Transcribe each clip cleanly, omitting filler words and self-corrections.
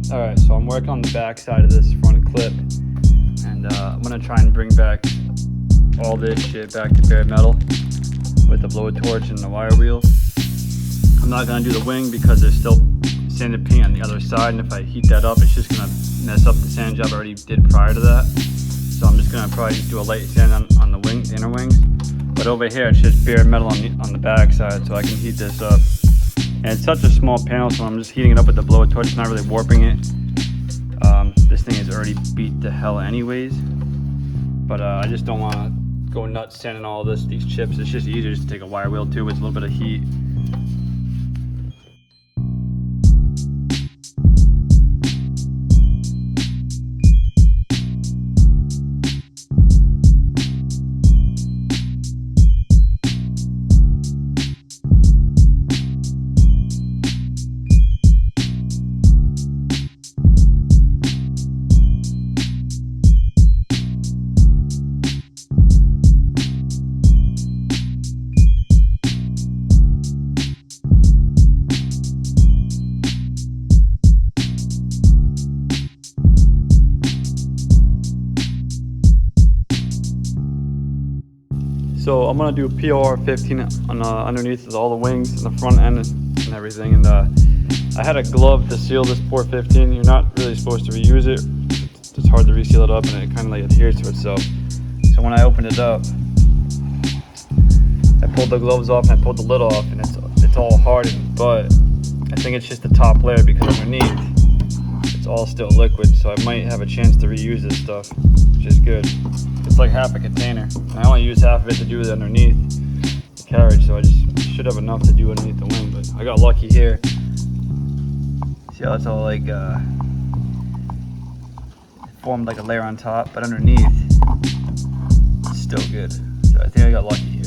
Alright, so I'm working on the back side of this front clip, and I'm gonna try and bring back all this shit back to bare metal with the blowtorch and the wire wheel. I'm not gonna do the wing because there's still sanded paint on the other side, and if I heat that up, it's just gonna mess up the sand job I already did prior to that. So I'm just gonna probably just do a light sand on the wing, the inner wings. But over here, it's just bare metal on the back side, so I can heat this up. And it's such a small panel, so I'm just heating it up with the blowtorch, not really warping it. This thing is already beat to hell anyways, but I just don't want to go nuts sanding all these chips. It's just easier just to take a wire wheel too with a little bit of heat. So I'm gonna do por15 on underneath all the wings and the front end and everything. And I had a glove to seal this por15. You're not really supposed to reuse it. It's hard to reseal it up, and it kind of like adheres to itself. So when I opened it up, I pulled the gloves off and I pulled the lid off, and it's all hardened. But I think it's just the top layer, because underneath it's all still liquid. So I might have a chance to reuse this stuff, which is good. It's like half a container, and I only use half of it to do the underneath the carriage, so I just should have enough to do underneath the wing. But I got lucky here. See how it's all like formed like a layer on top, but underneath it's still good. So I think I got lucky here.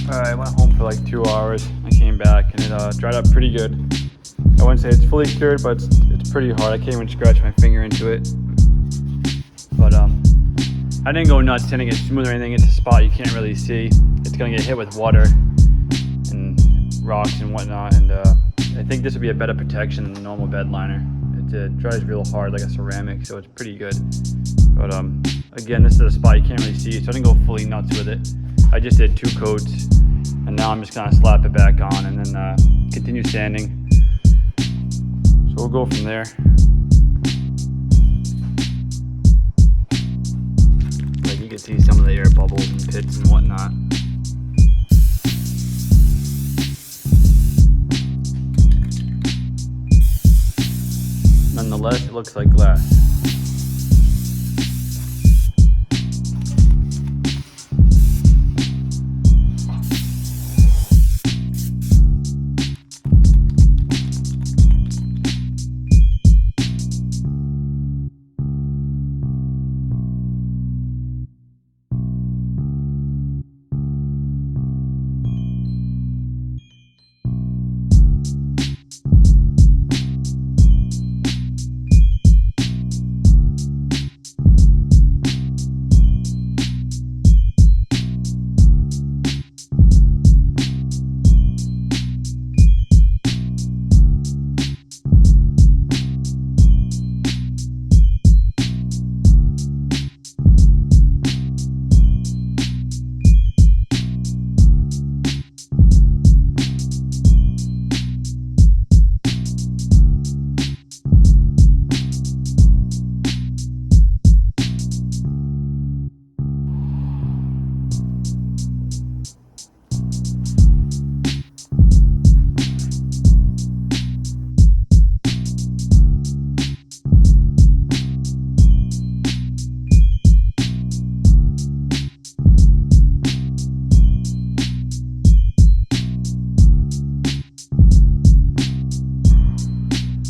I went home for like 2 hours. I came back and it dried up pretty good. I wouldn't say it's fully cured, but it's pretty hard. I can't even scratch my finger into it. But I didn't go nuts sanding it smooth or anything. It's a spot you can't really see. It's gonna get hit with water and rocks and whatnot. And I think this would be a better protection than the normal bed liner. It dries real hard like a ceramic, so it's pretty good. But again, this is a spot you can't really see, so I didn't go fully nuts with it. I just did 2 coats, and now I'm just gonna slap it back on and then continue sanding. So we'll go from there. Like you can see some of the air bubbles and pits and whatnot. Nonetheless, it looks like glass.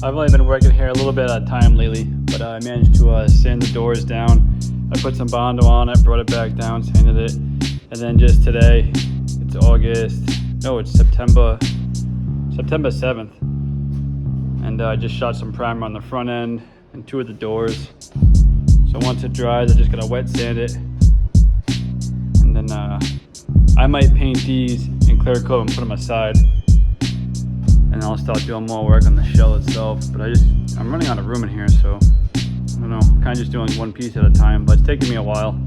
I've only been working here a little bit at a time lately, but I managed to sand the doors down. I put some Bondo on it, brought it back down, sanded it, and then just today, it's September 7th, and I just shot some primer on the front end and 2 of the doors. So once it dries, I'm just gonna wet sand it, and then I might paint these in clear coat and put them aside, and I'll start doing more work on the shell itself. But I'm running out of room in here, so I don't know, kind of just doing one piece at a time, but it's taking me a while.